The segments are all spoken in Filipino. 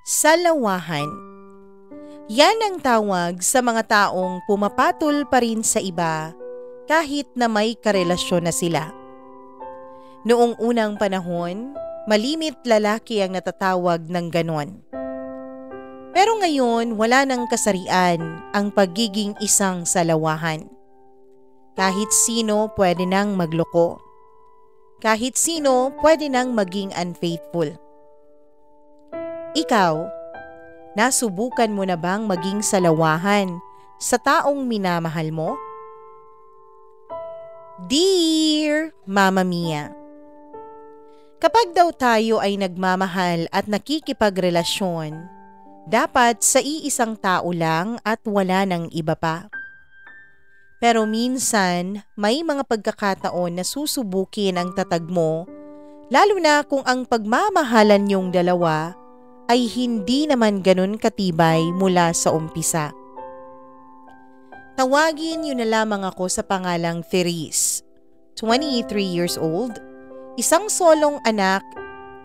Salawahan. Yan ang tawag sa mga taong pumapatol pa rin sa iba kahit na may karelasyon na sila. Noong unang panahon, malimit lalaki ang natatawag ng ganon. Pero ngayon wala nang kasarian ang pagiging isang salawahan. Kahit sino pwede nang magloko. Kahit sino pwede nang maging unfaithful. Ikaw, nasubukan mo na bang maging salawahan sa taong minamahal mo? Dear Mama Mia, kapag daw tayo ay nagmamahal at nakikipagrelasyon, dapat sa iisang tao lang at wala ng iba pa. Pero minsan, may mga pagkakataon na susubukin ang tatag mo, lalo na kung ang pagmamahalan niyong dalawa ay hindi naman ganun katibay mula sa umpisa. Tawagin niyo na lamang ako sa pangalang Therese, 23 years old, isang solong anak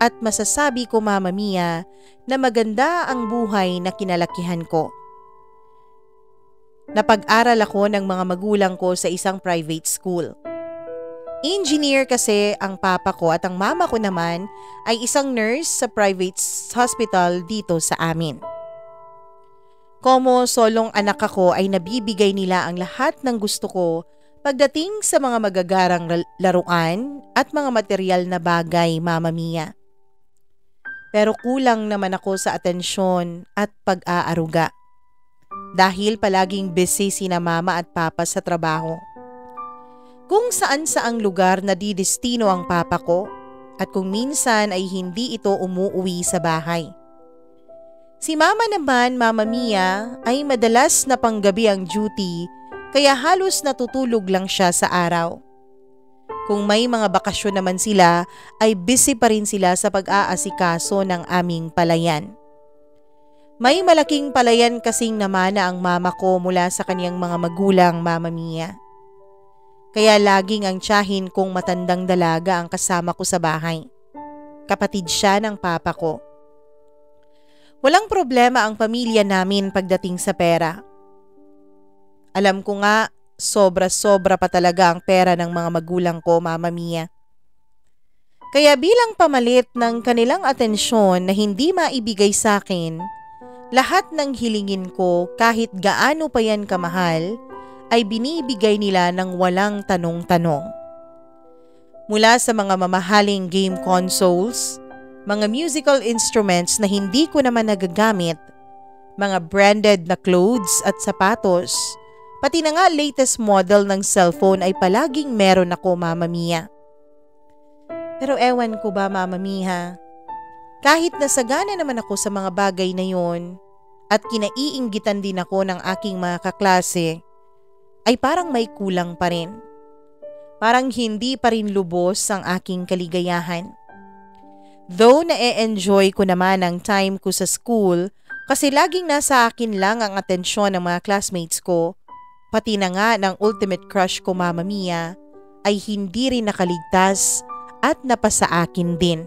at masasabi ko Mama Mia na maganda ang buhay na kinalakihan ko. Napag-aral ako ng mga magulang ko sa isang private school. Engineer kasi ang papa ko at ang mama ko naman ay isang nurse sa private hospital dito sa amin. Como solong anak ako ay nabibigay nila ang lahat ng gusto ko pagdating sa mga magagarang laruan at mga material na bagay, Mama Mia. Pero kulang naman ako sa atensyon at pag-aaruga. Dahil palaging busy sina mama at papa sa trabaho. Kung saan-saang lugar na didestino ang papa ko at kung minsan ay hindi ito umuuwi sa bahay. Si mama naman, Mama Mia, ay madalas na panggabi ang duty kaya halos natutulog lang siya sa araw. Kung may mga bakasyon naman sila ay busy pa rin sila sa pag-aasikaso ng aming palayan. May malaking palayan kasing namana ang mama ko mula sa kaniyang mga magulang, Mama Mia. Kaya laging ang tiyahin kong matandang dalaga ang kasama ko sa bahay. Kapatid siya ng papa ko. Walang problema ang pamilya namin pagdating sa pera. Alam ko nga, sobra-sobra pa talaga ang pera ng mga magulang ko, Mama Mia. Kaya bilang pamalit ng kanilang atensyon na hindi maibigay sa akin, lahat ng hilingin ko kahit gaano pa yan kamahal, ay binibigay nila ng walang tanong-tanong. Mula sa mga mamahaling game consoles, mga musical instruments na hindi ko naman nagagamit, mga branded na clothes at sapatos, pati na nga latest model ng cellphone ay palaging meron ako, Mama Mia. Pero ewan ko ba, Mama Mia, kahit nasagana naman ako sa mga bagay na yon at kinaiinggitan din ako ng aking mga kaklase, ay parang may kulang pa rin. Parang hindi pa rin lubos ang aking kaligayahan. Though na-enjoy ko naman ang time ko sa school kasi laging nasa akin lang ang atensyon ng mga classmates ko, pati na nga ng ultimate crush ko, Mama Mia, ay hindi rin nakaligtas at napasa akin din.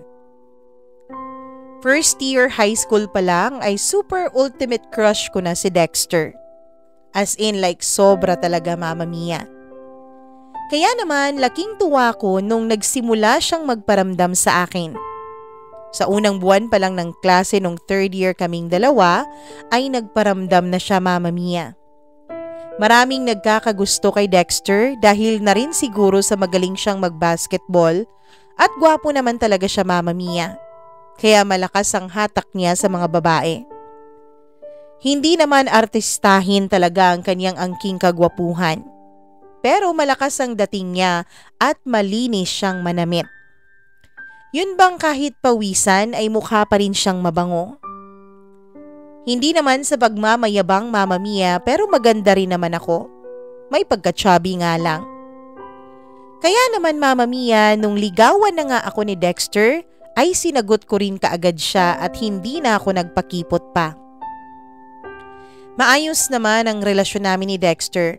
First year high school pa lang ay super ultimate crush ko na si Dexter. As in like sobra talaga, Mama Mia. Kaya naman laking tuwa ko nung nagsimula siyang magparamdam sa akin. Sa unang buwan pa lang ng klase nung third year kaming dalawa ay nagparamdam na siya, Mama Mia. Maraming nagkakagusto kay Dexter dahil na rin siguro sa magaling siyang magbasketball at gwapo naman talaga siya, Mama Mia. Kaya malakas ang hatak niya sa mga babae. Hindi naman artistahin talaga ang kanyang angking kagwapuhan. Pero malakas ang dating niya at malinis siyang manamit. Yun bang kahit pawisan ay mukha pa rin siyang mabango? Hindi naman sa pagmamayabang, Mama Mia, pero maganda rin naman ako. May pagka-chubby nga lang. Kaya naman, Mama Mia, nung ligawan na nga ako ni Dexter, ay sinagot ko rin kaagad siya at hindi na ako nagpakipot pa. Maayos naman ang relasyon namin ni Dexter.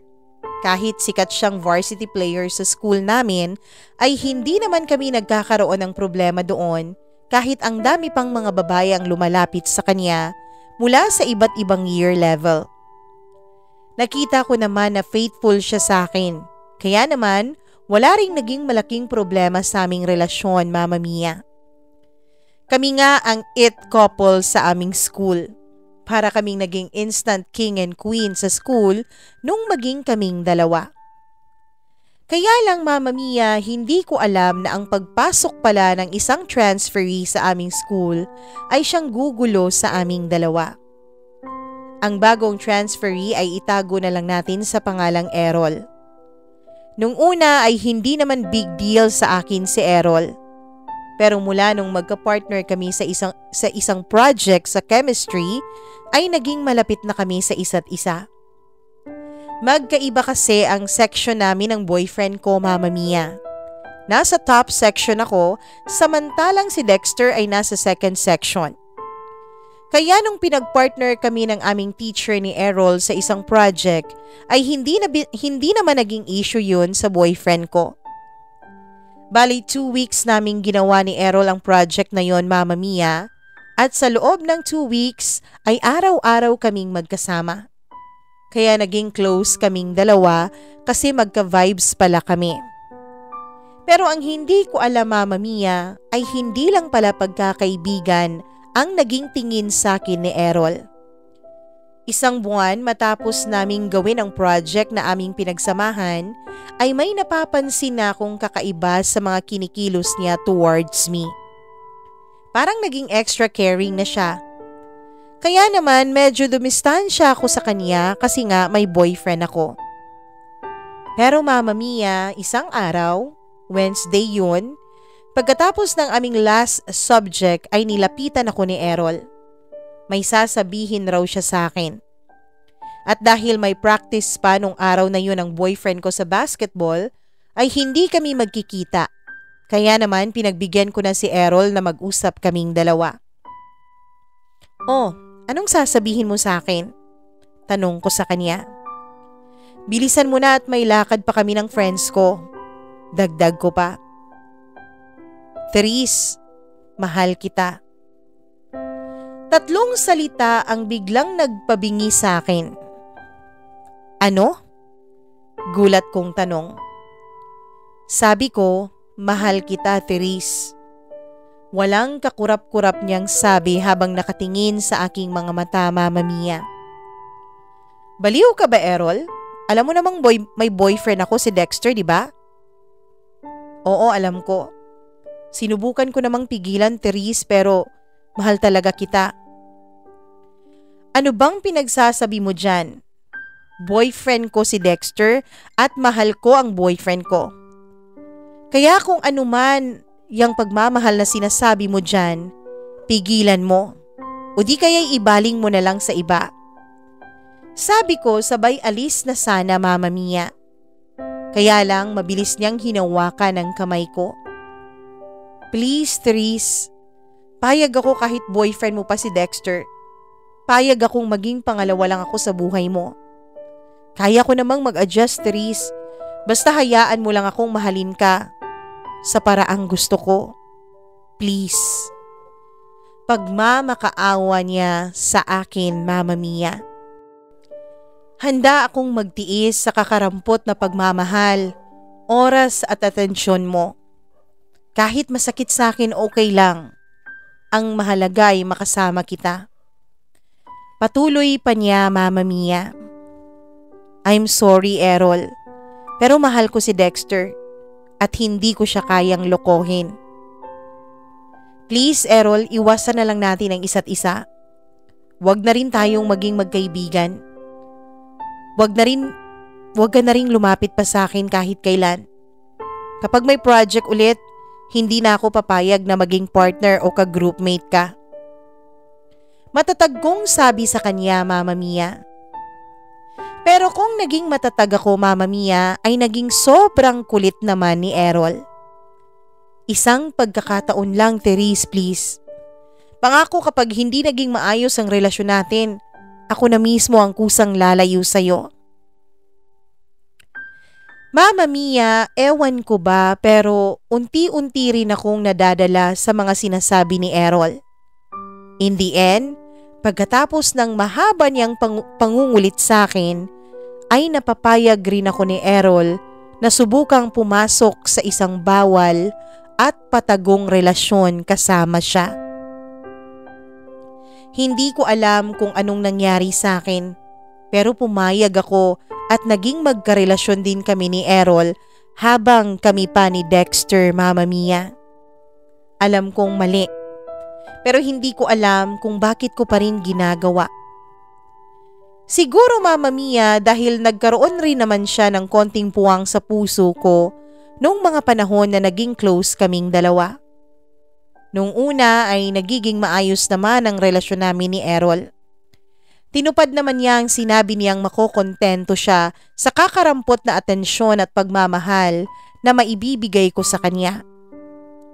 Kahit sikat siyang varsity player sa school namin, ay hindi naman kami nagkakaroon ng problema doon kahit ang dami pang mga babae ang lumalapit sa kanya mula sa iba't ibang year level. Nakita ko naman na faithful siya sa akin, kaya naman wala ring naging malaking problema sa aming relasyon, Mama Mia. Kami nga ang it couple sa aming school. Para kaming naging instant king and queen sa school nung maging kaming dalawa. Kaya lang, Mama Mia, hindi ko alam na ang pagpasok pala ng isang transferee sa aming school ay siyang gugulo sa aming dalawa. Ang bagong transferee ay itago na lang natin sa pangalang Errol. Nung una ay hindi naman big deal sa akin si Errol. Pero mula nung magka-partner kami sa isang project sa chemistry, ay naging malapit na kami sa isa't isa. Magkaiba kasi ang section namin ng boyfriend ko, Mama Mia. Nasa top section ako, samantalang si Dexter ay nasa second section. Kaya nung pinag-partner kami ng aming teacher ni Errol sa isang project, ay hindi naman naging issue yun sa boyfriend ko. Bali 2 weeks naming ginawa ni Errol ang project na yon, Mama Mia, at sa loob ng 2 weeks ay araw-araw kaming magkasama. Kaya naging close kaming dalawa kasi magka-vibes pala kami. Pero ang hindi ko alam, Mama Mia, ay hindi lang pala pagkakaibigan ang naging tingin sa akin ni Errol. 1 buwan matapos naming gawin ang project na aming pinagsamahan, ay may napapansin na akong kakaiba sa mga kinikilos niya towards me. Parang naging extra caring na siya. Kaya naman medyo dumistansya ako sa kanya kasi nga may boyfriend ako. Pero Mama Mia, isang araw, Wednesday yun, pagkatapos ng aming last subject ay nilapitan ako ni Errol. May sasabihin raw siya sa akin. At dahil may practice pa nung araw na yun ang boyfriend ko sa basketball, ay hindi kami magkikita. Kaya naman pinagbigyan ko na si Errol na mag-usap kaming dalawa. "Oh, anong sasabihin mo sa akin?" tanong ko sa kanya. "Bilisan mo na at may lakad pa kami ng friends ko." Dagdag ko pa. "Therese, mahal kita." 3 salita ang biglang nagpabingi sa akin. "Ano?" gulat kong tanong. Sabi ko, "Mahal kita, Therese." Walang kakurap-kurap niyang sabi habang nakatingin sa aking mga mata, Mama Mia. "Baliw ka ba, Errol? Alam mo namang may boyfriend ako, si Dexter, di ba?" "Oo, alam ko. Sinubukan ko namang pigilan, Therese, pero mahal talaga kita." "Ano bang pinagsasabi mo dyan? Boyfriend ko si Dexter at mahal ko ang boyfriend ko. Kaya kung ano man yung pagmamahal na sinasabi mo dyan, pigilan mo. O di kaya'y ibaling mo na lang sa iba." Sabi ko sabay alis na sana, Mama Mia. Kaya lang mabilis niyang hinawakan ang kamay ko. "Please, Therese, payag ako kahit boyfriend mo pa si Dexter. Payag akong maging pangalawa lang ako sa buhay mo. Kaya ko namang mag-adjust, Therese. Basta hayaan mo lang akong mahalin ka sa paraang gusto ko. Please." Pagmamakaawa niya sa akin, Mama Mia. Handa akong magtiis sa kakarampot na pagmamahal, oras at atensyon mo. Kahit masakit sa akin, okay lang. Ang mahalaga ay makasama kita. Patuloy pa niya, Mama Mia. "I'm sorry, Errol, pero mahal ko si Dexter at hindi ko siya kayang lokohin. Please, Errol, iwasan na lang natin ang isa't isa. Huwag na rin tayong maging magkaibigan. Huwag ka na rin lumapit pa sa akin kahit kailan. Kapag may project ulit, hindi na ako papayag na maging partner o ka-groupmate ka." Matatag kong sabi sa kanya, Mama Mia. Pero kung naging matatag ako, Mama Mia, ay naging sobrang kulit naman ni Errol. "Isang pagkakataon lang, Therese, please. Pangako kapag hindi naging maayos ang relasyon natin, ako na mismo ang kusang lalayo sa'yo." Mama Mia, ewan ko ba pero unti-unti rin akong nadadala sa mga sinasabi ni Errol. In the end, pagkatapos ng mahaba niyang pangungulit sa akin, ay napapayag rin ako ni Errol na subukang pumasok sa isang bawal at patagong relasyon kasama siya. Hindi ko alam kung anong nangyari sa akin, pero pumayag ako at naging magkarelasyon din kami ni Errol habang kami pa ni Dexter, Mama Mia. Alam kong mali, pero hindi ko alam kung bakit ko pa rin ginagawa. Siguro, Mama Mia, dahil nagkaroon rin naman siya ng konting puwang sa puso ko noong mga panahon na naging close kaming dalawa. Nung una ay nagiging maayos naman ang relasyon namin ni Errol. Tinupad naman niya ang sinabi niyang makokontento siya sa kakarampot na atensyon at pagmamahal na maibibigay ko sa kanya.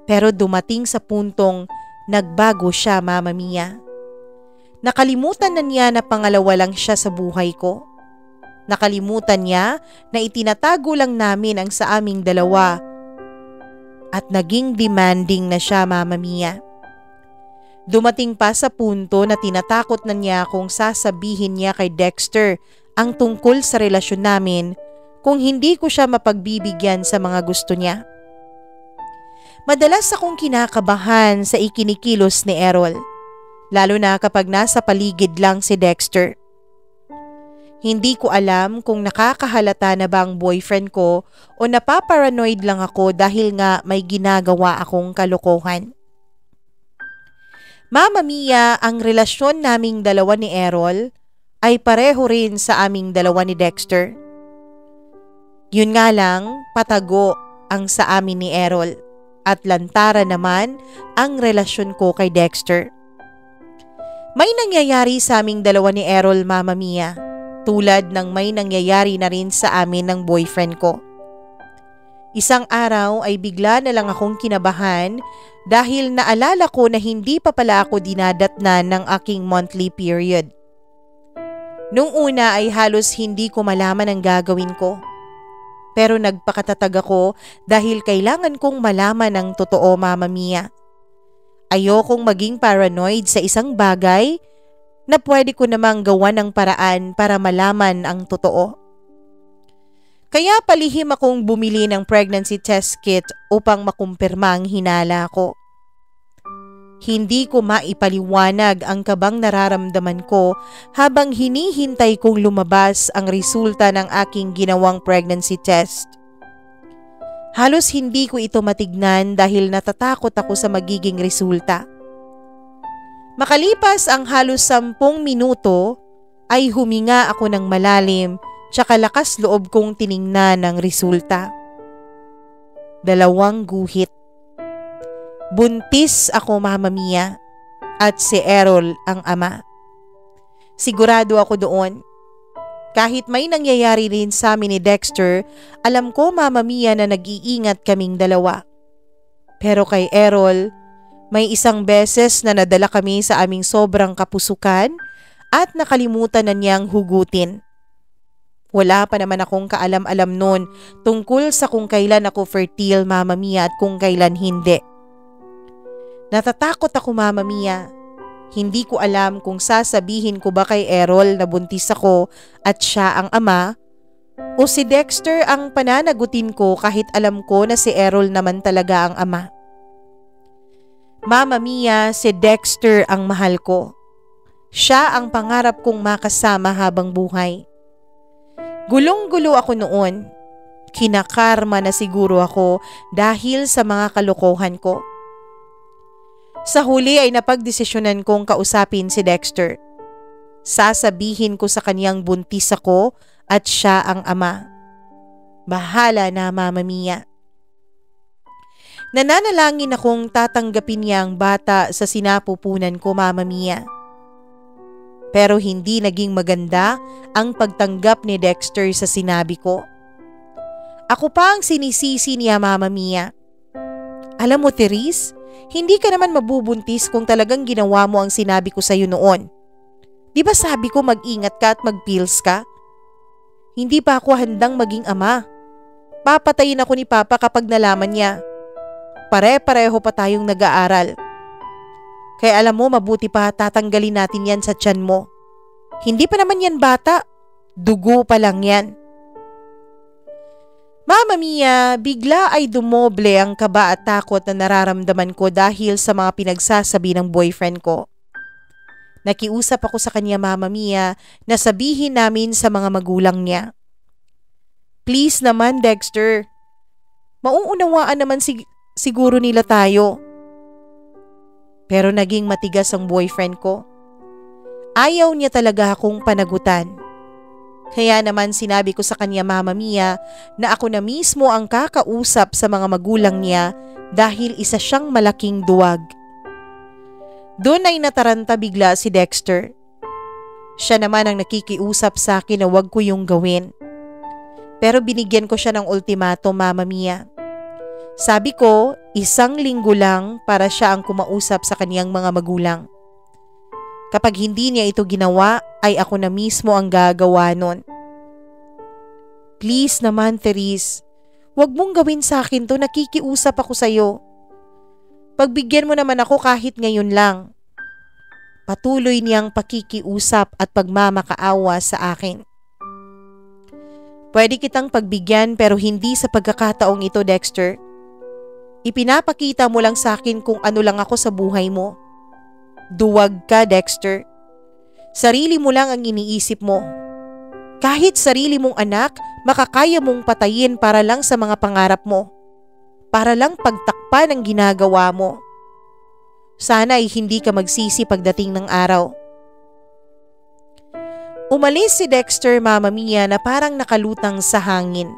Pero dumating sa puntong nagbago siya, Mama Mia. Nakalimutan na niya na pangalawa lang siya sa buhay ko. Nakalimutan niya na itinatago lang namin ang sa aming dalawa at naging demanding na siya, Mama Mia. Dumating pa sa punto na tinatakot na niya kung sasabihin niya kay Dexter ang tungkol sa relasyon namin kung hindi ko siya mapagbibigyan sa mga gusto niya. Madalas akong kinakabahan sa ikinikilos ni Errol, lalo na kapag nasa paligid lang si Dexter. Hindi ko alam kung nakakahalata na ba ang boyfriend ko o napaparanoid lang ako dahil nga may ginagawa akong kalokohan. Mama Mia, ang relasyon naming dalawa ni Errol ay pareho rin sa aming dalawa ni Dexter. Yun nga lang, patago ang sa amin ni Errol at lantara naman ang relasyon ko kay Dexter. May nangyayari sa aming dalawa ni Errol, Mama Mia, tulad ng may nangyayari na rin sa amin ng boyfriend ko. Isang araw ay bigla na lang akong kinabahan dahil naalala ko na hindi pa pala ako dinadatnan ng aking monthly period. Nung una ay halos hindi ko malaman ang gagawin ko. Pero nagpakatatag ako dahil kailangan kong malaman ang totoo, Mama Mia. Ayokong maging paranoid sa isang bagay na pwede ko namang gawan ng paraan para malaman ang totoo. Kaya palihim akong bumili ng pregnancy test kit upang makumpirma ang hinala ko. Hindi ko maipaliwanag ang kabang nararamdaman ko habang hinihintay kong lumabas ang resulta ng aking ginawang pregnancy test. Halos hindi ko ito matignan dahil natatakot ako sa magiging resulta. Makalipas ang halos 10 minuto ay huminga ako ng malalim tsaka lakas loob kong tiningnan ang resulta. 2 guhit. Buntis ako, Mama Mia, at si Errol ang ama. Sigurado ako doon. Kahit may nangyayari rin sa amin ni Dexter, alam ko, Mama Mia, na nag-iingat kaming dalawa. Pero kay Errol, may isang beses na nadala kami sa aming sobrang kapusukan at nakalimutan na niyang hugutin. Wala pa naman akong kaalam-alam noon tungkol sa kung kailan ako fertile, Mama Mia, at kung kailan hindi. Natatakot ako, Mama Mia. Hindi ko alam kung sasabihin ko ba kay Errol na buntis ako at siya ang ama o si Dexter ang pananagutin ko kahit alam ko na si Errol naman talaga ang ama. Mama Mia, si Dexter ang mahal ko. Siya ang pangarap kong makasama habang buhay. Gulong-gulo ako noon. Kinakarma na siguro ako dahil sa mga kalokohan ko. Sa huli ay napagdesisyonan kong kausapin si Dexter. Sasabihin ko sa kaniyang buntis ako at siya ang ama. Bahala na, Mama Mia. Nananalangin akong tatanggapin niya ang bata sa sinapupunan ko, Mama Mia. Pero hindi naging maganda ang pagtanggap ni Dexter sa sinabi ko. Ako pa ang sinisisi niya, Mama Mia. Alam mo, Therese, hindi ka naman mabubuntis kung talagang ginawa mo ang sinabi ko sa'yo noon. Di ba sabi ko mag-ingat ka at mag-pills ka? Hindi pa ako handang maging ama. Papatayin ako ni Papa kapag nalaman niya. Pare-pareho pa tayong nag-aaral. Kaya alam mo, mabuti pa tatanggalin natin yan sa tiyan mo. Hindi pa naman yan bata. Dugo pa lang yan. Mama Mia, bigla ay dumoble ang kaba at takot na nararamdaman ko dahil sa mga pinagsasabi ng boyfriend ko. Nakiusap ako sa kanya, Mama Mia, na sabihin namin sa mga magulang niya. Please naman, Dexter. Mauunawaan naman siguro nila tayo. Pero naging matigas ang boyfriend ko. Ayaw niya talaga akong panagutan. Kaya naman sinabi ko sa kanya, Mama Mia, na ako na mismo ang kakausap sa mga magulang niya dahil isa siyang malaking duwag. Doon ay nataranta bigla si Dexter. Siya naman ang nakikiusap sa akin na wag ko yung gawin. Pero binigyan ko siya ng ultimatum, Mama Mia. Sabi ko, 1 linggo lang para siya ang kumausap sa kaniyang mga magulang. Kapag hindi niya ito ginawa, ay ako na mismo ang gagawa nun. Please naman, Therese. Huwag mong gawin sa akin to, nakikiusap ako sa'yo. Pagbigyan mo naman ako kahit ngayon lang. Patuloy niyang pakikiusap at pagmamakaawa sa akin. Pwede kitang pagbigyan pero hindi sa pagkakataong ito, Dexter. Ipinapakita mo lang sa akin kung ano lang ako sa buhay mo. Duwag ka, Dexter. Sarili mo lang ang iniisip mo. Kahit sarili mong anak, makakaya mong patayin para lang sa mga pangarap mo. Para lang pagtakpan ang ginagawa mo. Sana ay hindi ka magsisi pagdating ng araw. Umalis si Dexter, Mama Mia, na parang nakalutang sa hangin.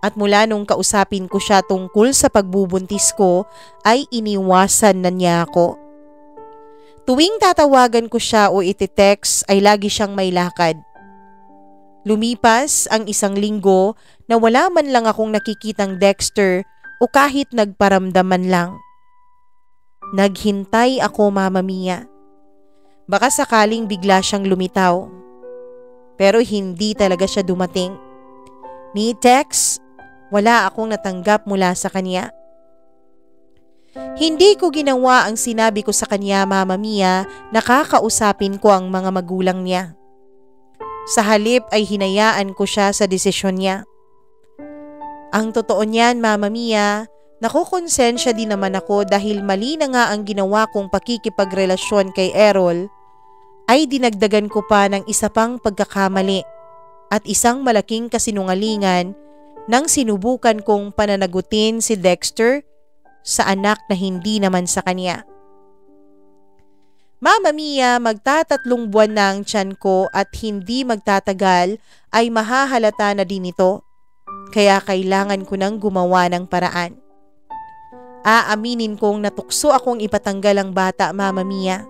At mula nung kausapin ko siya tungkol sa pagbubuntis ko, ay iniwasan na niya ako. Tuwing tatawagan ko siya o iti-text ay lagi siyang may lakad. Lumipas ang 1 linggo na wala man lang akong nakikitang Dexter o kahit nagparamdaman lang. Naghintay ako, Mama Mia. Baka sakaling bigla siyang lumitaw. Pero hindi talaga siya dumating. Ni text, wala akong natanggap mula sa kanya. Hindi ko ginawa ang sinabi ko sa kanya, Mama Mia, na kakausapin ko ang mga magulang niya. Sa halip ay hinayaan ko siya sa desisyon niya. Ang totoo niyan, Mama Mia, nakukonsensya din naman ako dahil mali na nga ang ginawa kong pakikipagrelasyon kay Errol, ay dinagdagan ko pa ng isa pang pagkakamali at isang malaking kasinungalingan nang sinubukan kong pananagutin si Dexter sa anak na hindi naman sa kanya. Mama Mia, magta3 buwan na ang tiyan ko at hindi magtatagal ay mahahalata na din ito. Kaya kailangan ko nang gumawa ng paraan. Aaminin kong natukso akong ipatanggal ang bata, Mama Mia.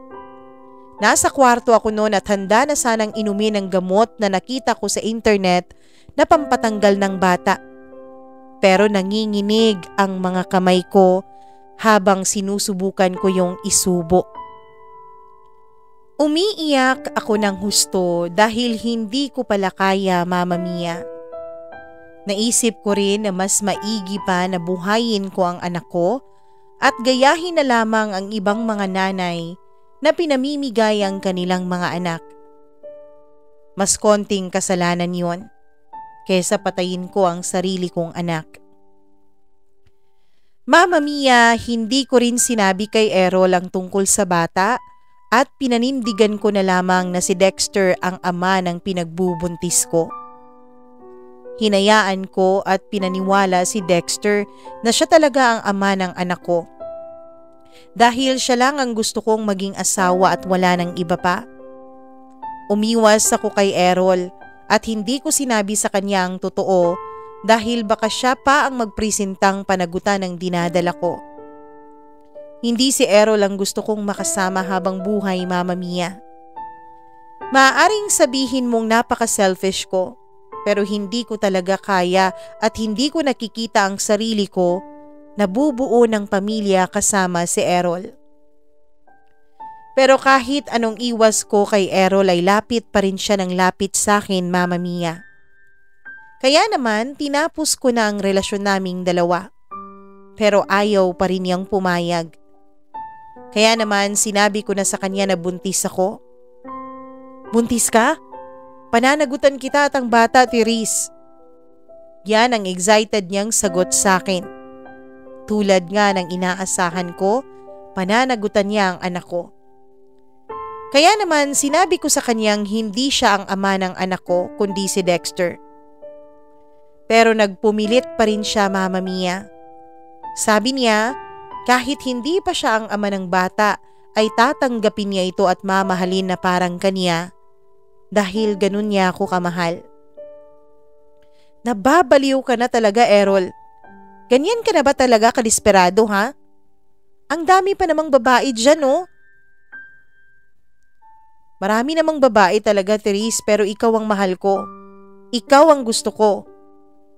Nasa kwarto ako noon at handa na sanang inumin ang gamot na nakita ko sa internet na pampatanggal ng bata. Pero nanginginig ang mga kamay ko habang sinusubukan ko yung isubo. Umiiyak ako ng husto dahil hindi ko pala kaya, Mama Mia. Naisip ko rin na mas maigi pa na buhayin ko ang anak ko at gayahin na lamang ang ibang mga nanay na pinamimigay ang kanilang mga anak. Mas konting kasalanan yon kaysa patayin ko ang sarili kong anak. Mama Mia, hindi ko rin sinabi kay Errol ang tungkol sa bata at pinanindigan ko na lamang na si Dexter ang ama ng pinagbubuntis ko. Hinayaan ko at pinaniwala si Dexter na siya talaga ang ama ng anak ko. Dahil siya lang ang gusto kong maging asawa at wala ng iba pa. Umiwas ako kay Errol at hindi ko sinabi sa kanya ang totoo dahil baka siya pa ang magpresentang panagutan ng dinadala ko. Hindi si Errol ang gusto kong makasama habang buhay, Mama Mia. Maaaring sabihin mong napaka-selfish ko, pero hindi ko talaga kaya at hindi ko nakikita ang sarili ko na bubuo ng pamilya kasama si Errol. Pero kahit anong iwas ko kay Errol ay lapit pa rin siya ng lapit sa akin, Mama Mia. Kaya naman tinapos ko na ang relasyon naming dalawa. Pero ayaw pa rin niyang pumayag. Kaya naman sinabi ko na sa kanya na buntis ako. Buntis ka? Pananagutan kita at ang bata, Therese. Yan ang excited niyang sagot sa akin. Tulad nga ng inaasahan ko, pananagutan niya ang anak ko. Kaya naman sinabi ko sa kanyang hindi siya ang ama ng anak ko kundi si Dexter. Pero nagpumilit pa rin siya, Mama Mia. Sabi niya, kahit hindi pa siya ang ama ng bata, ay tatanggapin niya ito at mamahalin na parang kanya dahil ganun niya ako kamahal. Nababaliw ka na talaga, Errol. Ganyan ka na ba talaga kadesperado, ha? Ang dami pa namang babae dyan, oh. Marami namang babae talaga, Therese, pero ikaw ang mahal ko. Ikaw ang gusto ko.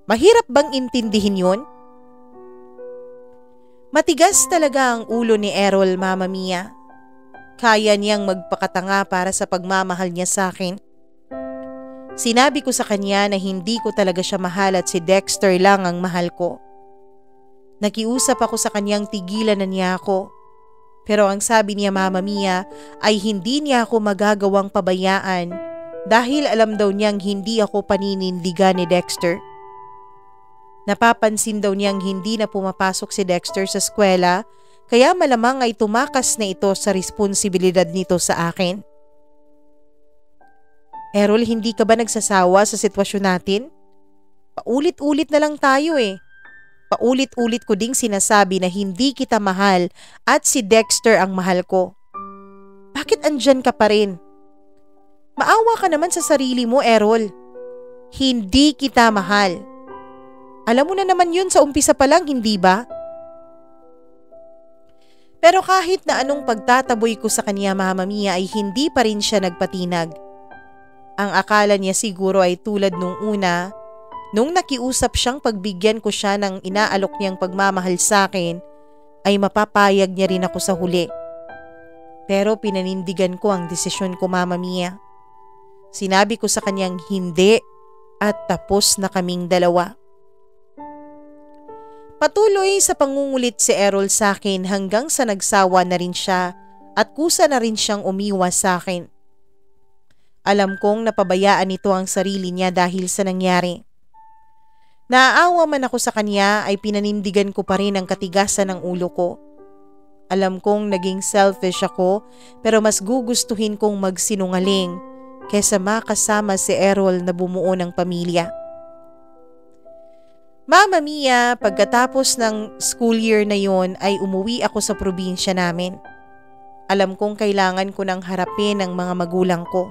Mahirap bang intindihin yun? Matigas talaga ang ulo ni Errol, Mama Mia. Kaya niyang magpakatanga para sa pagmamahal niya sa akin. Sinabi ko sa kanya na hindi ko talaga siya mahal at si Dexter lang ang mahal ko. Nakiusap ako sa kanyang tigilan na niya ako. Pero ang sabi niya, Mama Mia, ay hindi niya ako magagawang pabayaan dahil alam daw niyang hindi ako paninindigan ni Dexter. Napapansin daw niyang hindi na pumapasok si Dexter sa eskwela kaya malamang ay tumakas na ito sa responsibilidad nito sa akin. Errol, hindi ka ba nagsasawa sa sitwasyon natin? Paulit-ulit na lang tayo eh. Paulit-ulit ko ding sinasabi na hindi kita mahal at si Dexter ang mahal ko. Bakit andyan ka pa rin? Maawa ka naman sa sarili mo, Errol. Hindi kita mahal. Alam mo na naman yun sa umpisa pa lang, hindi ba? Pero kahit na anong pagtataboy ko sa kanya, Mama Mia, ay hindi pa rin siya nagpatinag. Ang akala niya siguro ay tulad nung una. Nung nakiusap siyang pagbigyan ko siya ng inaalok niyang pagmamahal sa akin, ay mapapayag niya rin ako sa huli. Pero pinanindigan ko ang desisyon ko, Mama Mia. Sinabi ko sa kanyang hindi at tapos na kaming dalawa. Patuloy sa pangungulit si Errol sa akin hanggang sa nagsawa na rin siya at kusa na rin siyang umiwas sa akin. Alam kong napabayaan nito ang sarili niya dahil sa nangyari. Naaawa man ako sa kanya ay pinanindigan ko pa rin ang katigasan ng ulo ko. Alam kong naging selfish ako pero mas gugustuhin kong magsinungaling kaysa makasama si Errol na bumuo ng pamilya. Mama Mia, pagkatapos ng school year na yon ay umuwi ako sa probinsya namin. Alam kong kailangan ko nang harapin ang mga magulang ko.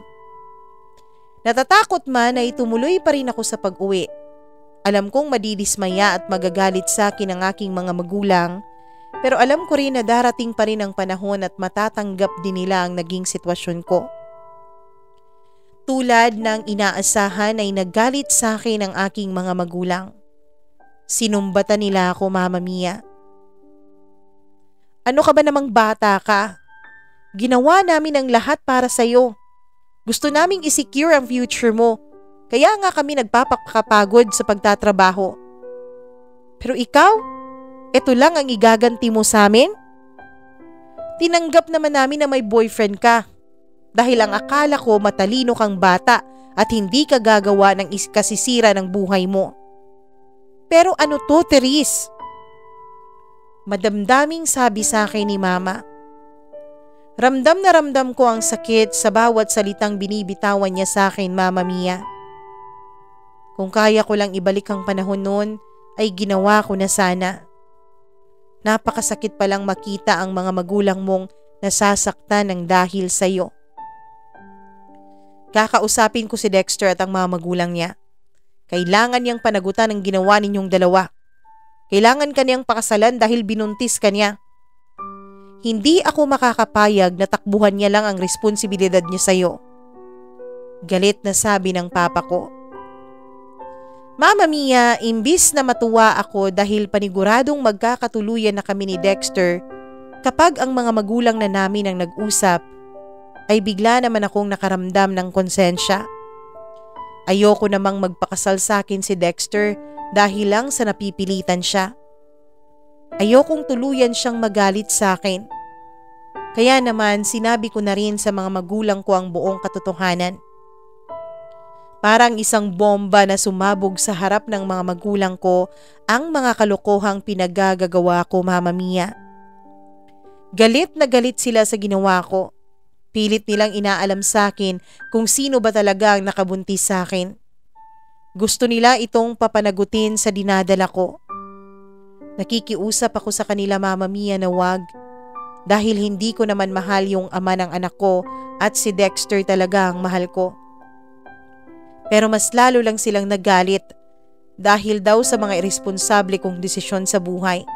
Natatakot man ay tumuloy pa rin ako sa pag-uwi. Alam kong madidismaya at magagalit sa akin ang aking mga magulang, pero alam ko rin na darating pa rin ang panahon at matatanggap din nila ang naging sitwasyon ko. Tulad ng inaasahan ay naggalit sa akin ang aking mga magulang. Sinumbatan nila ako, Mama Mia. Ano ka ba namang bata ka? Ginawa namin ang lahat para sa'yo. Gusto naming isecure ang future mo. Kaya nga kami nagpapakapagod sa pagtatrabaho. Pero ikaw, eto lang ang igaganti mo sa amin? Tinanggap naman namin na may boyfriend ka. Dahil ang akala ko matalino kang bata at hindi ka gagawa ng kasisira ng buhay mo. Pero ano to, Therese? Madamdaming sabi sa akin ni Mama. Ramdam na ramdam ko ang sakit sa bawat salitang binibitawan niya sa akin, Mama Mia. Kung kaya ko lang ibalik ang panahon noon, ay ginawa ko na sana. Napakasakit palang makita ang mga magulang mong nasasaktan ng dahil sa'yo. Kakausapin ko si Dexter at ang mga magulang niya. Kailangan niyang panagutan ang ginawa ninyong dalawa. Kailangan kaniyang pakasalan dahil binuntis kanya. Hindi ako makakapayag na takbuhan niya lang ang responsibilidad niya sa'yo. Galit na sabi ng papa ko. Mama Mia, imbis na matuwa ako dahil paniguradong magkakatuluyan na kami ni Dexter, kapag ang mga magulang na namin ang nag-usap, ay bigla naman akong nakaramdam ng konsensya. Ayoko namang magpakasal sa akin si Dexter dahil lang sa napipilitan siya. Ayokong tuluyan siyang magalit sa akin. Kaya naman sinabi ko na rin sa mga magulang ko ang buong katotohanan. Parang isang bomba na sumabog sa harap ng mga magulang ko ang mga kalokohang pinagagagawa ko, Mama Mia. Galit na galit sila sa ginawa ko. Pilit nilang inaalam sa akin kung sino ba talaga ang nakabuntis sa akin. Gusto nila itong papanagutin sa dinadala ko. Nakikiusap ako sa kanila, Mama Mia, na wag. Dahil hindi ko naman mahal yung ama ng anak ko at si Dexter talaga ang mahal ko. Pero mas lalo lang silang nagalit dahil daw sa mga irresponsable kong desisyon sa buhay.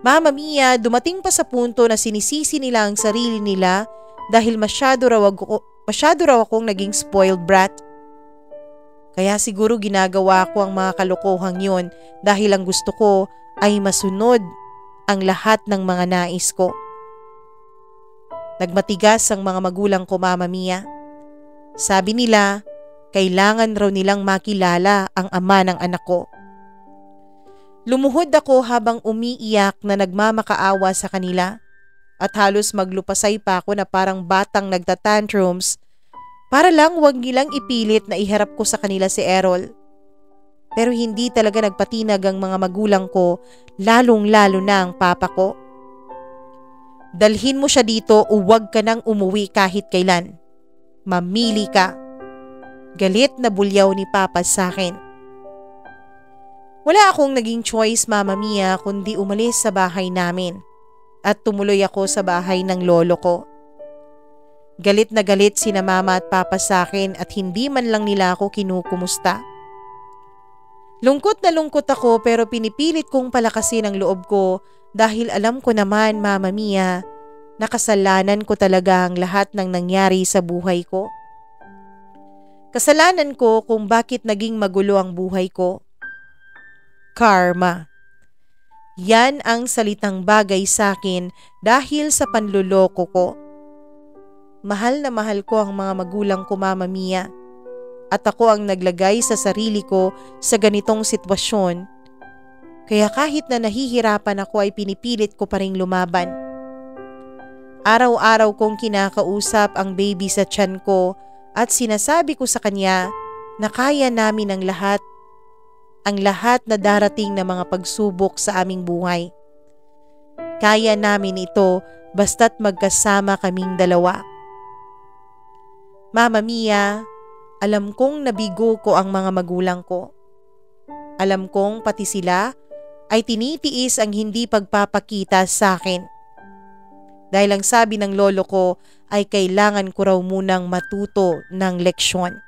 Mama Mia, dumating pa sa punto na sinisisi nila ang sarili nila dahil masyado raw akong naging spoiled brat. Kaya siguro ginagawa ko ang mga kalokohang yun dahil ang gusto ko ay masunod ang lahat ng mga nais ko. Nagmatigas ang mga magulang ko, Mama Mia. Sabi nila, kailangan raw nilang makilala ang ama ng anak ko. Lumuhod ako habang umiiyak na nagmamakaawa sa kanila at halos maglupasay pa ako na parang batang nagtatantrums para lang wag nilang ipilit na iharap ko sa kanila si Errol. Pero hindi talaga nagpatinag ang mga magulang ko, lalong-lalo na ang papa ko. Dalhin mo siya dito o huwag ka nang umuwi kahit kailan. Mamili ka. Galit na bulyaw ni Papa sa akin. Wala akong naging choice, Mama Mia, kundi umalis sa bahay namin at tumuloy ako sa bahay ng lolo ko. Galit na galit sina Mama at Papa sa akin at hindi man lang nila ako kinukumusta. Lungkot na lungkot ako pero pinipilit kong palakasin ang loob ko dahil alam ko naman, Mama Mia, na kasalanan ko talaga ang lahat ng nangyari sa buhay ko. Kasalanan ko kung bakit naging magulo ang buhay ko. Karma. Yan ang salitang bagay sa akin dahil sa panluloko ko. Mahal na mahal ko ang mga magulang ko, Mama Mia. At ako ang naglagay sa sarili ko sa ganitong sitwasyon. Kaya kahit na nahihirapan ako ay pinipilit ko pa ring lumaban. Araw-araw kong kinakausap ang baby sa tiyan ko at sinasabi ko sa kanya na kaya namin ang lahat na darating na mga pagsubok sa aming buhay. Kaya namin ito basta't magkasama kaming dalawa. Mama Mia, alam kong nabigo ko ang mga magulang ko. Alam kong pati sila ay tinitiis ang hindi pagpapakita sa akin. Dahil ang sabi ng lolo ko ay kailangan ko raw munang matuto ng leksyon.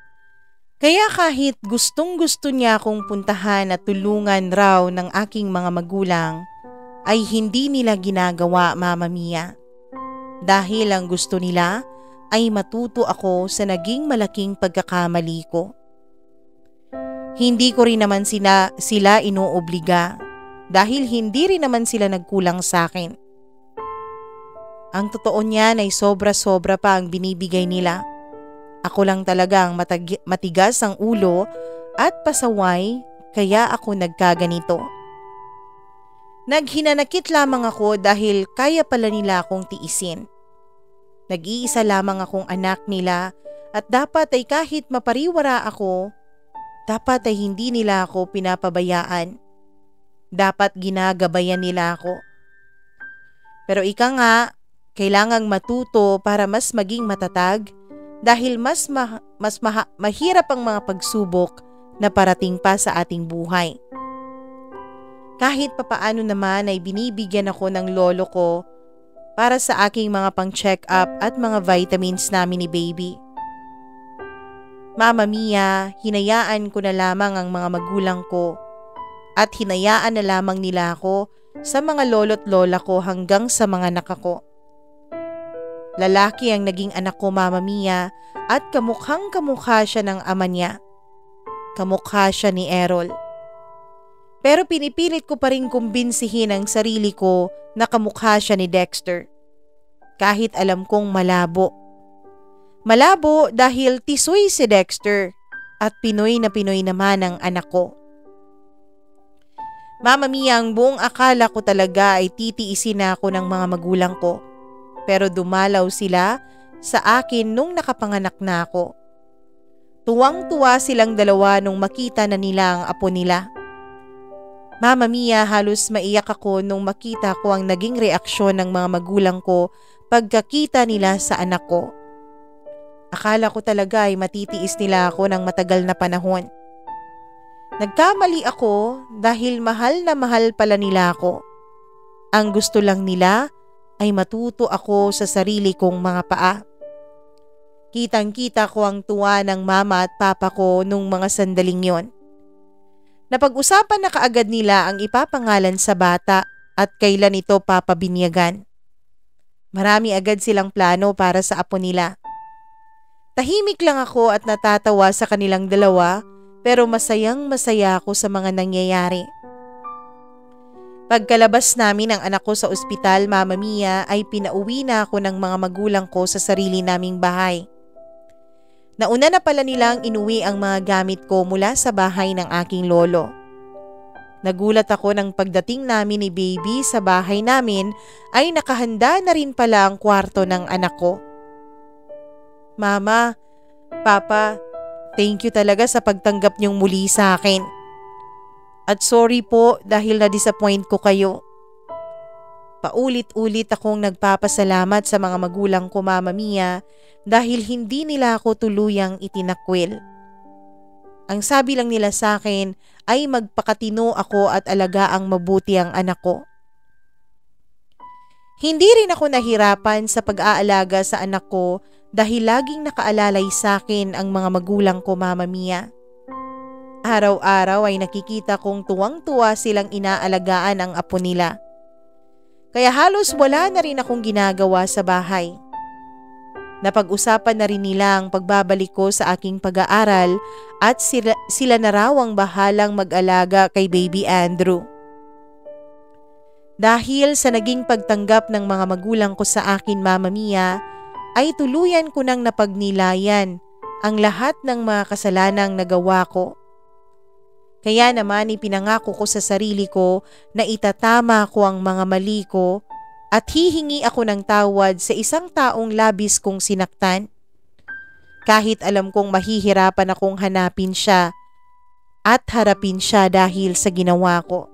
Kaya kahit gustong-gusto niya akong puntahan at tulungan raw ng aking mga magulang, ay hindi nila ginagawa, Mama Mia. Dahil ang gusto nila ay matuto ako sa naging malaking pagkakamali ko. Hindi ko rin naman sila inuobliga dahil hindi rin naman sila nagkulang sa akin. Ang totoo niyan ay sobra-sobra pa ang binibigay nila. Ako lang talaga ang matigas ang ulo at pasaway kaya ako nagkaganito. Naghinanakit lamang ako dahil kaya pala nila akong tiisin. Nag-iisa lamang akong anak nila at dapat ay kahit mapariwara ako, dapat ay hindi nila ako pinapabayaan. Dapat ginagabayan nila ako. Pero ika nga, kailangang matuto para mas maging matatag dahil mahirap ang mga pagsubok na parating pa sa ating buhay. Kahit papaano naman ay binibigyan ako ng lolo ko para sa aking mga pang-check up at mga vitamins namin ni baby. Mama Mia, hinayaan ko na lamang ang mga magulang ko at hinayaan na lamang nila ako sa mga lolo't lola ko hanggang sa mga anak ko. Lalaki ang naging anak ko, Mama Mia, at kamukhang-kamukha siya ng ama niya. Kamukha siya ni Errol. Pero pinipilit ko pa rin kumbinsihin ang sarili ko na kamukha siya ni Dexter. Kahit alam kong malabo. Malabo dahil tisoy si Dexter. at Pinoy na Pinoy naman ang anak ko. Mama Mia, ang buong akala ko talaga ay titiisin na ako ng mga magulang ko. Pero dumalaw sila sa akin nung nakapanganak na ako. Tuwang-tuwa silang dalawa nung makita na nila ang apo nila. Mama Mia, halos maiyak ako nung makita ko ang naging reaksyon ng mga magulang ko pagkakita nila sa anak ko. Akala ko talaga ay matitiis nila ako ng matagal na panahon. Nagkamali ako dahil mahal na mahal pala nila ako. Ang gusto lang nila ay matuto ako sa sarili kong mga paa. Kitang-kita ko ang tuwa ng mama at papa ko nung mga sandaling yon. Napag-usapan na kaagad nila ang ipapangalan sa bata at kailan ito papabinyagan. Marami agad silang plano para sa apo nila. Tahimik lang ako at natatawa sa kanilang dalawa, pero masayang masaya ako sa mga nangyayari. Pagkalabas namin ng anak ko sa ospital, Mama Mia, ay pinauwi na ako ng mga magulang ko sa sarili naming bahay. Nauna na pala nilang inuwi ang mga gamit ko mula sa bahay ng aking lolo. Nagulat ako nang pagdating namin ni baby sa bahay namin ay nakahanda na rin pala ang kwarto ng anak ko. Mama, Papa, thank you talaga sa pagtanggap niyong muli sa akin. At sorry po dahil na-disappoint ko kayo. Paulit-ulit akong nagpapasalamat sa mga magulang ko, Mama Mia, dahil hindi nila ako tuluyang itinakwil. Ang sabi lang nila sa akin ay magpakatino ako at alagaang mabuti ang anak ko. Hindi rin ako nahirapan sa pag-aalaga sa anak ko dahil laging nakaalalay sa akin ang mga magulang ko, Mama Mia. Araw-araw ay nakikita kong tuwang-tuwa silang inaalagaan ang apo nila. Kaya halos wala na rin akong ginagawa sa bahay. Napag-usapan na rin nila ang pagbabalik ko sa aking pag-aaral at sila na raw ang bahalang mag-alaga kay baby Andrew. Dahil sa naging pagtanggap ng mga magulang ko sa akin, Mama Mia, ay tuluyan ko nang napagnilayan ang lahat ng mga kasalanang nagawa ko. Kaya naman ipinangako ko sa sarili ko na itatama ko ang mga mali ko at hihingi ako ng tawad sa isang taong labis kong sinaktan. Kahit alam kong mahihirapan akong hanapin siya at harapin siya dahil sa ginawa ko.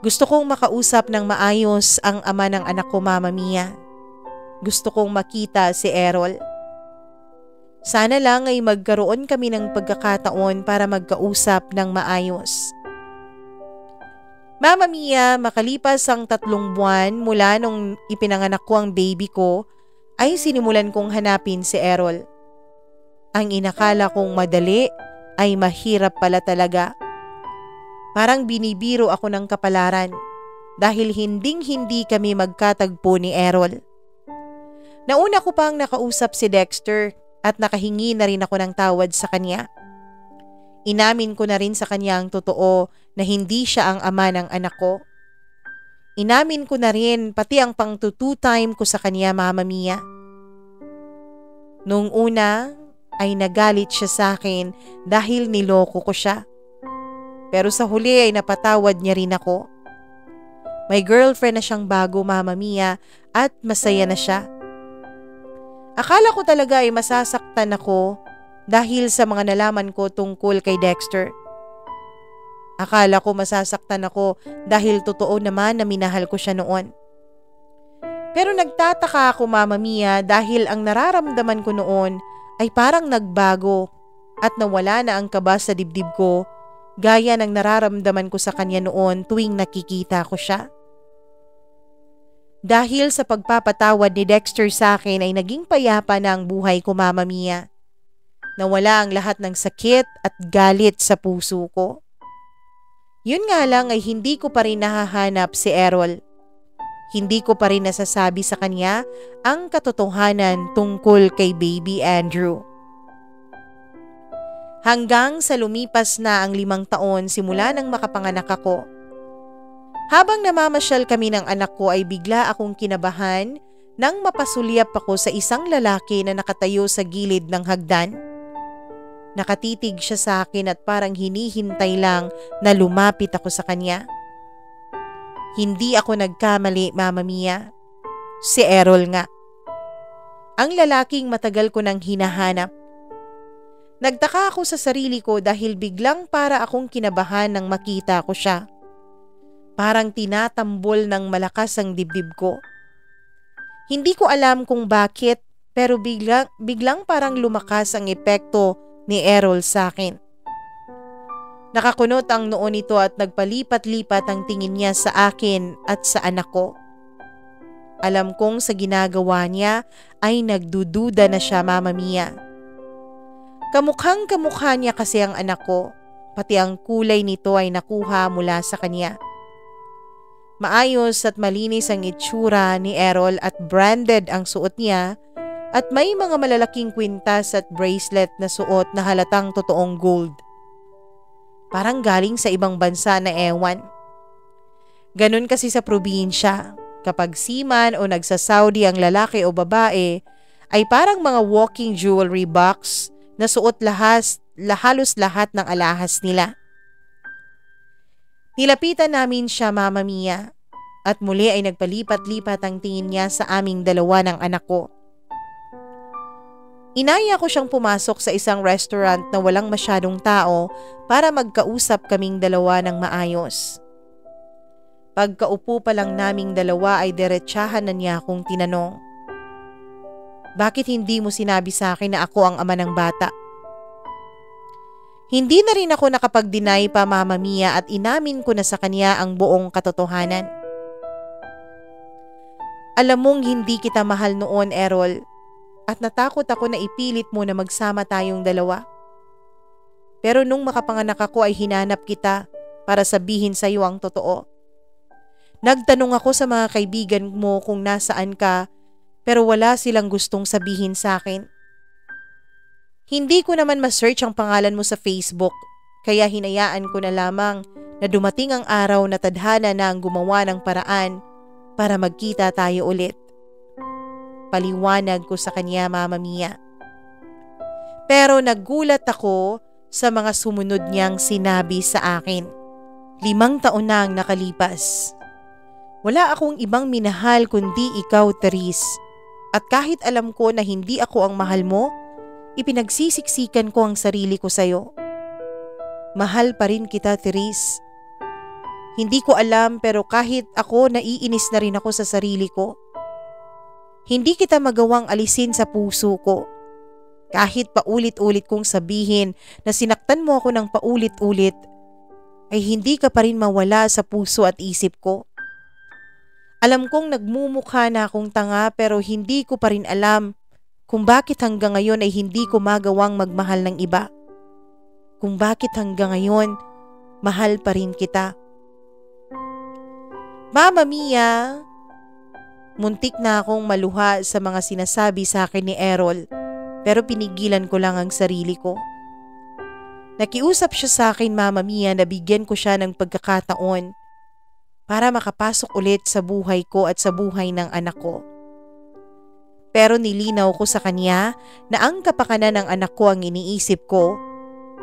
Gusto kong makausap ng maayos ang ama ng anak ko, Mama Mia. Gusto kong makita si Errol. Sana lang ay magkaroon kami ng pagkakataon para magkausap ng maayos. Mama Mia, makalipas ang 3 buwan mula nung ipinanganak ko ang baby ko, ay sinimulan kong hanapin si Errol. Ang inakala kong madali ay mahirap pala talaga. Parang binibiro ako ng kapalaran dahil hinding-hindi kami magkatagpo ni Errol. Nauna ko pang nakausap si Dexter at nakahingi na rin ako ng tawad sa kanya. Inamin ko na rin sa kanya ang totoo na hindi siya ang ama ng anak ko. Inamin ko na rin pati ang pang-2-time ko sa kanya, Mama Mia. Noong una ay nagalit siya sa akin dahil niloko ko siya. Pero sa huli ay napatawad niya rin ako. May girlfriend na siyang bago, Mama Mia, at masaya na siya. Akala ko talaga ay masasaktan ako dahil sa mga nalaman ko tungkol kay Dexter. Akala ko masasaktan ako dahil totoo naman na minahal ko siya noon. Pero nagtataka ako, Mama Mia, dahil ang nararamdaman ko noon ay parang nagbago at nawala na ang kaba sa dibdib ko gaya ng nararamdaman ko sa kanya noon tuwing nakikita ko siya. Dahil sa pagpapatawad ni Dexter sa akin ay naging payapa na ang buhay ko, Mama Mia. Nawala ang lahat ng sakit at galit sa puso ko. Yun nga lang ay hindi ko pa rin nahahanap si Errol. Hindi ko pa rin nasasabi sa kanya ang katotohanan tungkol kay baby Andrew. Hanggang sa lumipas na ang 5 taon simula nang makapanganak ako. Habang namamasyal kami ng anak ko ay bigla akong kinabahan nang mapasulyap ako sa isang lalaki na nakatayo sa gilid ng hagdan. Nakatitig siya sa akin at parang hinihintay lang na lumapit ako sa kanya. Hindi ako nagkamali, Mama Mia. Si Errol nga. Ang lalaking matagal ko nang hinahanap. Nagtaka ako sa sarili ko dahil biglang para akong kinabahan nang makita ko siya. Parang tinatambol ng malakas ang dibdib ko. Hindi ko alam kung bakit pero biglang parang lumakas ang epekto ni Errol sa akin. Nakakunot ang noo nito at nagpalipat-lipat ang tingin niya sa akin at sa anak ko. Alam kong sa ginagawa niya ay nagdududa na siya, Mama Mia. Kamukhang kamukha niya kasi ang anak ko, pati ang kulay nito ay nakuha mula sa kanya. Maayos at malinis ang itsura ni Errol at branded ang suot niya at may mga malalaking kwintas at bracelet na suot na halatang totoong gold. Parang galing sa ibang bansa na ewan. Ganun kasi sa probinsya, kapag seaman o nagsasaudi ang lalaki o babae, ay parang mga walking jewelry box na suot halos lahat ng alahas nila. Nilapitan namin siya, Mama Mia, at muli ay nagpalipat-lipat ang tingin niya sa aming dalawa ng anak ko. Inaya ko siyang pumasok sa isang restaurant na walang masyadong tao para magkausap kaming dalawa ng maayos. Pagkaupo pa lang naming dalawa ay diretsahan na niya akong tinanong. Bakit hindi mo sinabi sa akin na ako ang ama ng bata? Hindi na rin ako nakapag-deny pa, Mama Mia, at inamin ko na sa kanya ang buong katotohanan. Alam mong hindi kita mahal noon, Errol, at natakot ako na ipilit mo na magsama tayong dalawa. Pero nung makapanganak ako ay hinanap kita para sabihin sa iyo ang totoo. Nagtanong ako sa mga kaibigan mo kung nasaan ka, pero wala silang gustong sabihin sa akin. Hindi ko naman ma-search ang pangalan mo sa Facebook, kaya hinayaan ko na lamang na dumating ang araw na tadhana na ang gumawa ng paraan para magkita tayo ulit. Paliwanag ko sa kanya, Mama Mia. Pero nagulat ako sa mga sumunod niyang sinabi sa akin. 5 taon na ang nakalipas. Wala akong ibang minahal kundi ikaw, Therese. At kahit alam ko na hindi ako ang mahal mo, ipinagsisiksikan ko ang sarili ko sa'yo. Mahal pa rin kita, Therese. Hindi ko alam pero kahit ako naiinis na rin ako sa sarili ko. Hindi kita magawang alisin sa puso ko. Kahit paulit-ulit kong sabihin na sinaktan mo ako ng paulit-ulit, ay hindi ka pa rin mawala sa puso at isip ko. Alam kong nagmumukha na akong tanga pero hindi ko pa rin alam kung bakit hanggang ngayon ay hindi ko magawang magmahal ng iba. Kung bakit hanggang ngayon, mahal pa rin kita. Mama Mia, muntik na akong maluha sa mga sinasabi sa akin ni Errol pero pinigilan ko lang ang sarili ko. Nakiusap siya sa akin, Mama Mia, na bigyan ko siya ng pagkakataon para makapasok ulit sa buhay ko at sa buhay ng anak ko. Pero nilinaw ko sa kanya na ang kapakanan ng anak ko ang iniisip ko,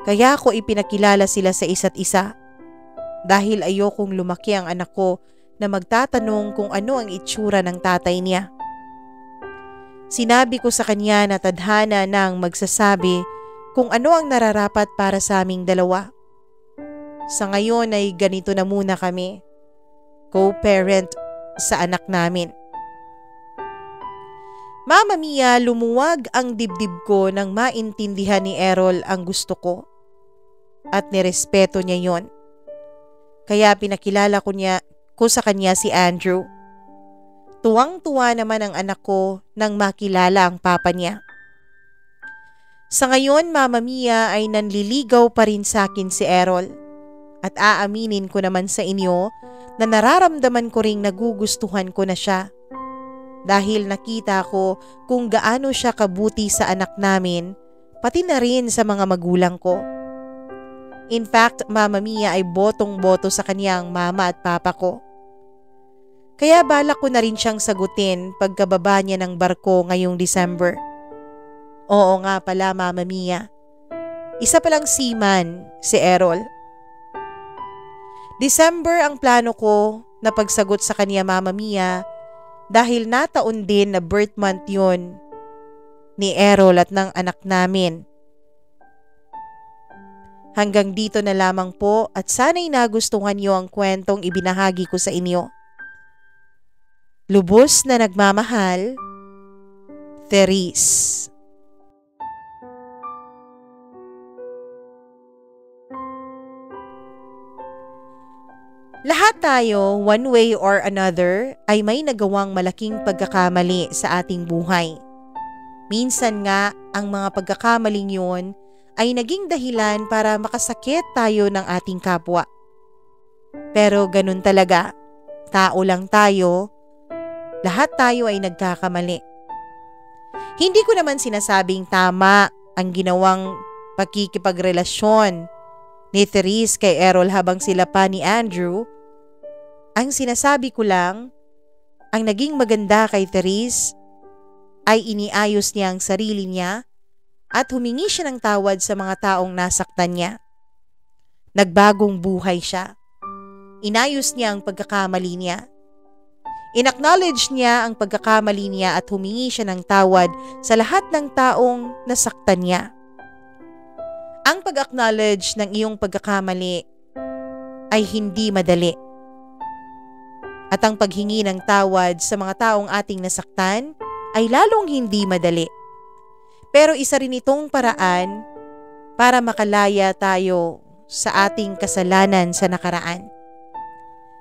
kaya ako ipinakilala sila sa isa't isa. Dahil ayokong lumaki ang anak ko na magtatanong kung ano ang itsura ng tatay niya. Sinabi ko sa kanya na tadhana nang magsasabi kung ano ang nararapat para sa aming dalawa. Sa ngayon ay ganito na muna kami. Co-parent sa anak namin. Mama Mia, lumuwag ang dibdib ko nang maintindihan ni Errol ang gusto ko. At nirespeto niya yon. Kaya pinakilala ko sa kanya si Andrew. Tuwang-tuwa naman ang anak ko nang makilala ang papa niya. Sa ngayon, Mama Mia, ay nanliligaw pa rin sa akin si Errol. At aaminin ko naman sa inyo na nararamdaman ko ring nagugustuhan ko na siya. Dahil nakita ko kung gaano siya kabuti sa anak namin, pati na rin sa mga magulang ko. In fact, Mama Mia, ay botong-boto sa kanyang mama at papa ko. Kaya balak ko na rin siyang sagutin pagkababa niya ng barko ngayong December. Oo nga pala, Mama Mia. Isa palang seaman si Errol. December ang plano ko na pagsagot sa kanya, Mama Mia, dahil nataon din na birth month yun ni Errol at ng anak namin. Hanggang dito na lamang po at sana'y nagustuhan niyo ang kwentong ibinahagi ko sa inyo. Lubos na nagmamahal, Therese. Lahat tayo, one way or another, ay may nagawang malaking pagkakamali sa ating buhay. Minsan nga, ang mga pagkakamaling yun ay naging dahilan para makasakit tayo ng ating kapwa. Pero ganun talaga, tao lang tayo, lahat tayo ay nagkakamali. Hindi ko naman sinasabing tama ang ginawang pakikipagrelasyon ni Therese kay Errol habang sila pa ni Andrew. Ang sinasabi ko lang, ang naging maganda kay Therese ay iniayos niya ang sarili niya at humingi siya ng tawad sa mga taong nasaktan niya. Nagbagong buhay siya. Inayos niya ang pagkakamali niya. In-acknowledge niya ang pagkakamali niya at humingi siya ng tawad sa lahat ng taong nasaktan niya. Ang pag-acknowledge ng iyong pagkakamali ay hindi madali. At ang paghingi ng tawad sa mga taong ating nasaktan ay lalong hindi madali. Pero isa rin itong paraan para makalaya tayo sa ating kasalanan sa nakaraan.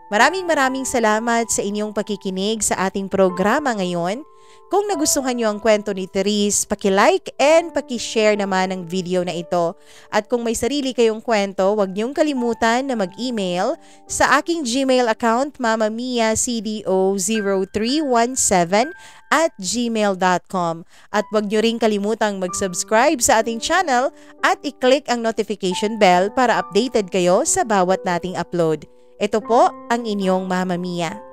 Maraming salamat sa inyong pakikinig sa ating programa ngayon. Kung nagustuhan niyo ang kwento ni Therese, paki-like and paki-share naman ang video na ito. At kung may sarili kayong kwento, huwag niyong kalimutan na mag-email sa aking Gmail account, mamamiacdo0317@gmail.com. At huwag niyo ring kalimutang mag-subscribe sa ating channel at i-click ang notification bell para updated kayo sa bawat nating upload. Ito po ang inyong Mama Mia.